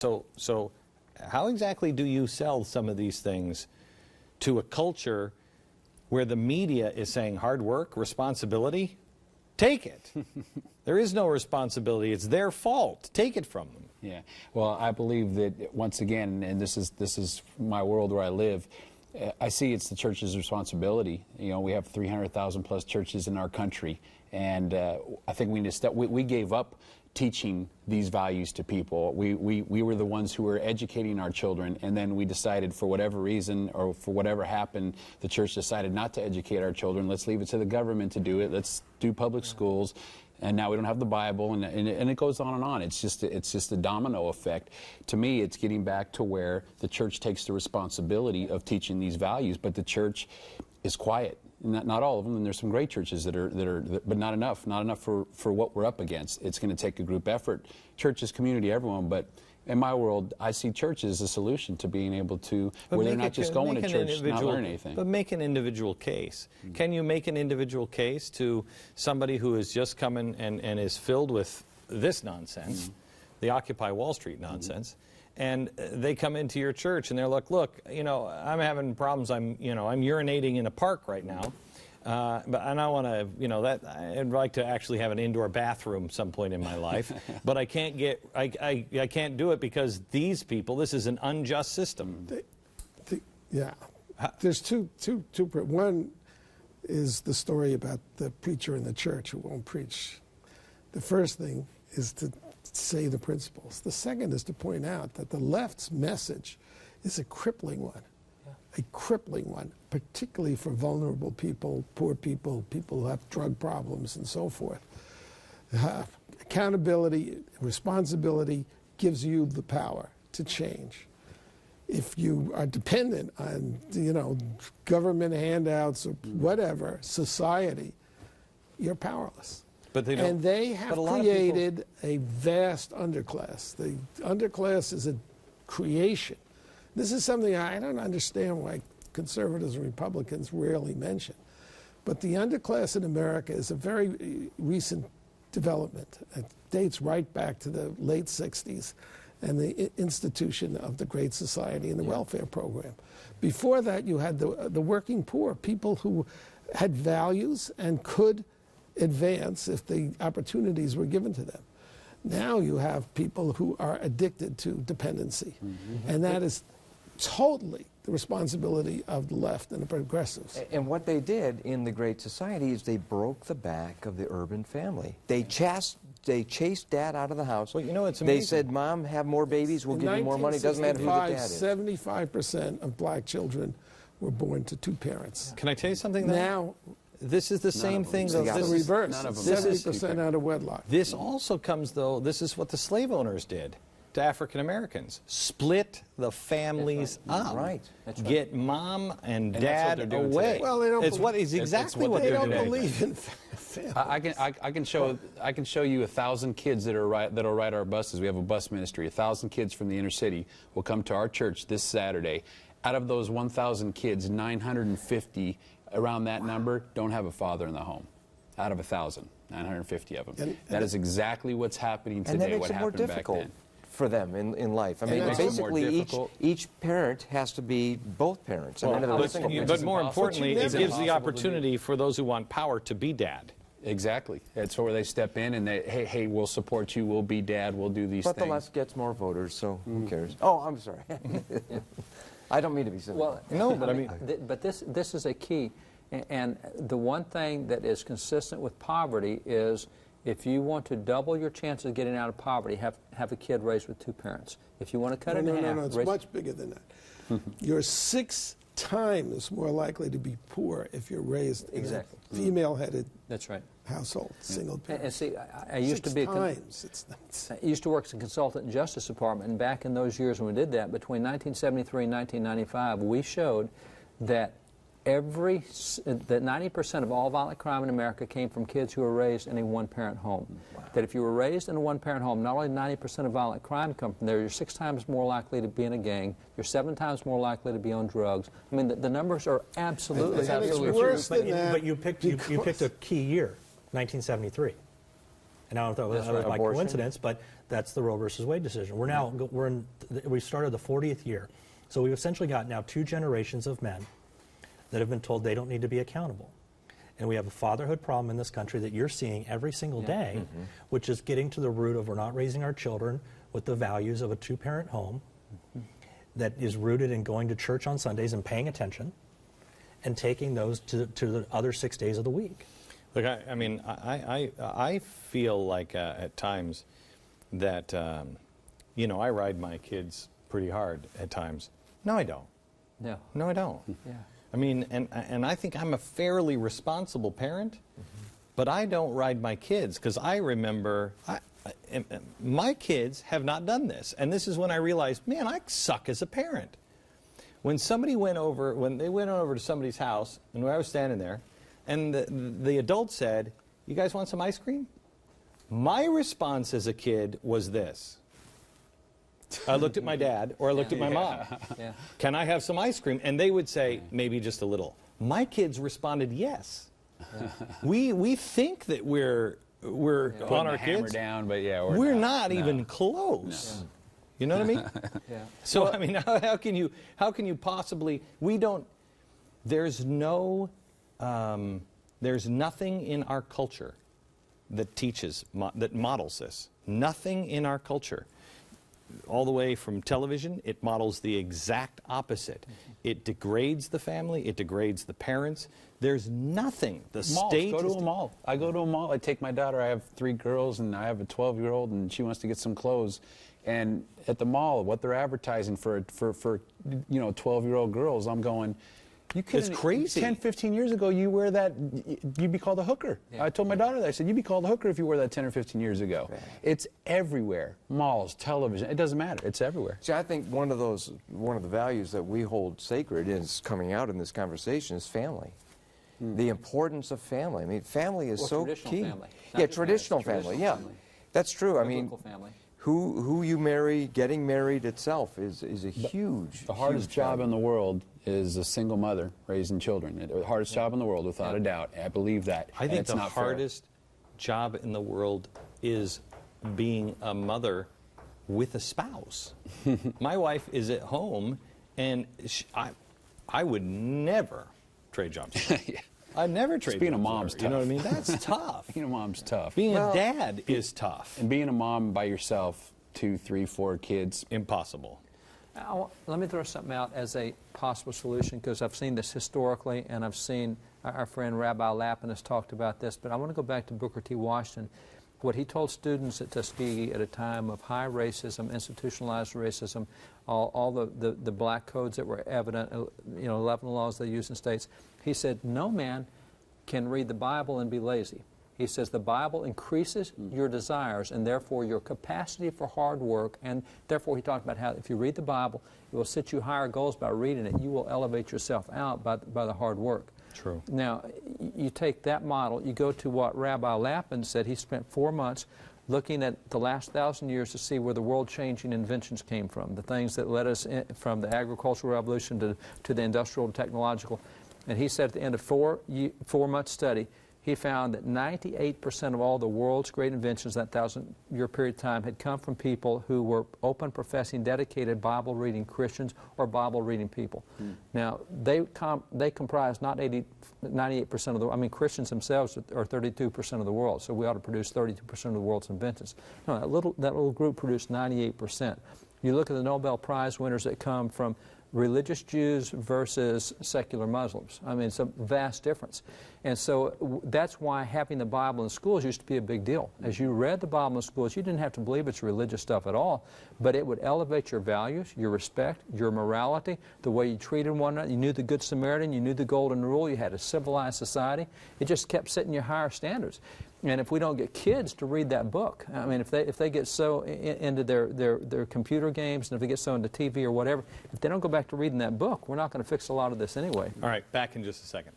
So how exactly do you sell some of these things to a culture where the media is saying hard work, responsibility? Take it. There is no responsibility. It's their fault. Take it from them. Yeah. Well, I believe that, once again, and this is my world where I live, I see it's the church's responsibility. You know, we have 300,000 plus churches in our country, and I think we need to step. We gave up teaching these values to people. We were the ones who were educating our children, and then we decided, for whatever reason or for whatever happened, the church decided not to educate our children. Let's leave it to the government to do it. Let's do public schools. And now we don't have the Bible, and it goes on and on. It's just a domino effect. To me, it's getting back to where the church takes the responsibility of teaching these values, but the church is quiet. Not all of them, and there's some great churches that are, but not enough for what we're up against. It's going to take a group effort. Church is community, everyone, but in my world, I see church as a solution to being able to, where they're not just going to church, not learn anything. But make an individual case. Can you make an individual case to somebody who has just come in and is filled with this nonsense, the Occupy Wall Street nonsense, and they come into your church and they're like, look, you know, I'm having problems. I'm urinating in a park right now. And I want to, you know, I'd like to actually have an indoor bathroom some point in my life, but I can't I can't do it because these people, this is an unjust system. Yeah. There's two. One is the story about the preacher in the church who won't preach. The first thing is to say the principles. The second is to point out that the left's message is a crippling one. A crippling one, particularly for vulnerable people, poor people, people who have drug problems and so forth. Accountability, responsibility gives you the power to change. If you are dependent on, you know, government handouts or whatever, society, you're powerless. But they don't, and they have created a vast underclass. The underclass is a creation. This is something I don't understand why conservatives and Republicans rarely mention. But the underclass in America is a very recent development. It dates right back to the late 60s and the institution of the Great Society and the welfare program. Before that, you had the working poor, people who had values and could advance if the opportunities were given to them. Now you have people who are addicted to dependency, and that is totally the responsibility of the left and the progressives. And what they did in the Great Society is they broke the back of the urban family. They chased Dad out of the house. Well, you know, it's amazing. They said, Mom, have more babies, we'll give you more money. Doesn't matter who the dad is. 75% of black children were born to two parents. Can I tell you something, though? Now, this is the same thing. This is the reverse. 70% out of wedlock. This also comes, though, this is what the slave owners did to African Americans. Split the families up. Right. That's right. Get mom and dad away. Well, they don't. It's exactly what they're doing. They don't believe in families. I can show you 1,000 kids that'll ride our buses. We have a bus ministry. 1,000 kids from the inner city will come to our church this Saturday. Out of those 1,000 kids, 950, around that number, don't have a father in the home. Out of 1,000, 950 of them. And that is exactly what's happening today. And that makes what it more happened difficult back then. for them in life. I mean, basically, each parent has to be both parents. But more importantly, it gives the opportunity for those who want power to be dad. Exactly. That's where they step in and they, hey, we'll support you, we'll be dad, we'll do these things. But the left gets more voters, so who cares? Oh, I'm sorry. I don't mean to be silly. Well, no, but I mean, but this is a key, and the one thing that is consistent with poverty is if you want to double your chances of getting out of poverty, have a kid raised with two parents. If you want to cut it in half, it's much bigger than that. You're 6 times more likely to be poor if you're raised in a female-headed household, single parent. And see, I used to be I used to work as a consultant in the Justice Department, and back in those years when we did that, between 1973 and 1995, we showed that that 90% of all violent crime in America came from kids who were raised in a one-parent home. Wow. That if you were raised in a one-parent home, not only 90% of violent crime come from there, you're 6 times more likely to be in a gang, you're 7 times more likely to be on drugs. I mean, the numbers are absolutely worse than that. But you picked a key year, 1973. And I don't know if that was by coincidence, but that's the Roe versus Wade decision. We're now, we started the 40th year. So we've essentially got now 2 generations of men that have been told they don't need to be accountable. And we have a fatherhood problem in this country that you're seeing every single day, which is getting to the root of we're not raising our children with the values of a 2-parent home that is rooted in going to church on Sundays and paying attention and taking those to the other 6 days of the week. Look, I mean, I feel like at times that, you know, I ride my kids pretty hard at times. No, I don't. No. No, I don't. Yeah. I mean, and I think I'm a fairly responsible parent, but I don't ride my kids because I remember my kids have not done this. And this is when I realized, man, I suck as a parent. When they went over to somebody's house, and I was standing there, and the adult said, "You guys want some ice cream?" My response as a kid was this. I looked at my dad, or I looked at my mom. Yeah. Can I have some ice cream? And they would say, maybe just a little. My kids responded, yes. We think that we're on our kids down, but yeah, we're not even close. No. You know what I mean? Yeah. So I mean, how can you possibly? We don't. There's no. There's nothing in our culture that teaches that models this. Nothing in our culture. All the way from television, it models the exact opposite. It degrades the family. It degrades the parents. There's nothing. The state. Go to a mall. I go to a mall. I take my daughter. I have 3 girls, and I have a 12-year-old, and she wants to get some clothes. And at the mall, what they're advertising for you know 12-year-old girls, I'm going. It's crazy. 10, 15 years ago, you wear that, you'd be called a hooker. Yeah. I told my daughter that. I said, you'd be called a hooker if you wore that 10 or 15 years ago. Right. It's everywhere. Malls, television, it doesn't matter. It's everywhere. See, I think one of the values that we hold sacred is coming out in this conversation is family. The importance of family. I mean, family is so key. Family. Yeah, traditional family. Yeah, that's true. I mean, family. Who you marry, getting married itself is a huge. The hardest job in the world is a single mother raising children. The hardest job in the world, without a doubt. I believe that. I think the hardest job in the world is being a mother with a spouse. My wife is at home, and I would never trade jobs. Yeah. I'd never trade being a mom's tough. You know what I mean? That's tough. Being a mom's tough. Being a dad is tough. And being a mom by yourself, 2, 3, 4 kids. Impossible. Let me throw something out as a possible solution, because I've seen this historically, and I've seen our friend Rabbi Lappin has talked about this, but I want to go back to Booker T. Washington. What he told students at Tuskegee at a time of high racism, institutionalized racism, all the black codes that were evident, you know, 11 laws they used in states, he said, no man can read the Bible and be lazy. He says the Bible increases your desires and therefore your capacity for hard work, and therefore he talked about how if you read the Bible, it will set you higher goals by reading it. You will elevate yourself out by the hard work. True. Now, you take that model, you go to what Rabbi Lappin said. He spent 4 months looking at the last 1,000 years to see where the world-changing inventions came from, the things that led us from the agricultural revolution to the industrial and technological. And he said at the end of 4-month study, he found that 98% of all the world's great inventions that 1,000-year period of time had come from people who were open, professing, dedicated Bible-reading Christians or Bible-reading people. Now, they comprise not 98% of the, I mean, Christians themselves are 32% of the world, so we ought to produce 32% of the world's inventions. No, that little group produced 98%. You look at the Nobel Prize winners that come from religious Jews versus secular Muslims. I mean, it's a vast difference. And so that's why having the Bible in schools used to be a big deal. As you read the Bible in schools, you didn't have to believe it's religious stuff at all, but it would elevate your values, your respect, your morality, the way you treated one another. You knew the Good Samaritan, you knew the Golden Rule, you had a civilized society. It just kept setting you higher standards. And if we don't get kids to read that book, I mean, if they get so into their computer games, and if they get so into TV or whatever, if they don't go back to reading that book, we're not going to fix a lot of this anyway. All right, back in just a second.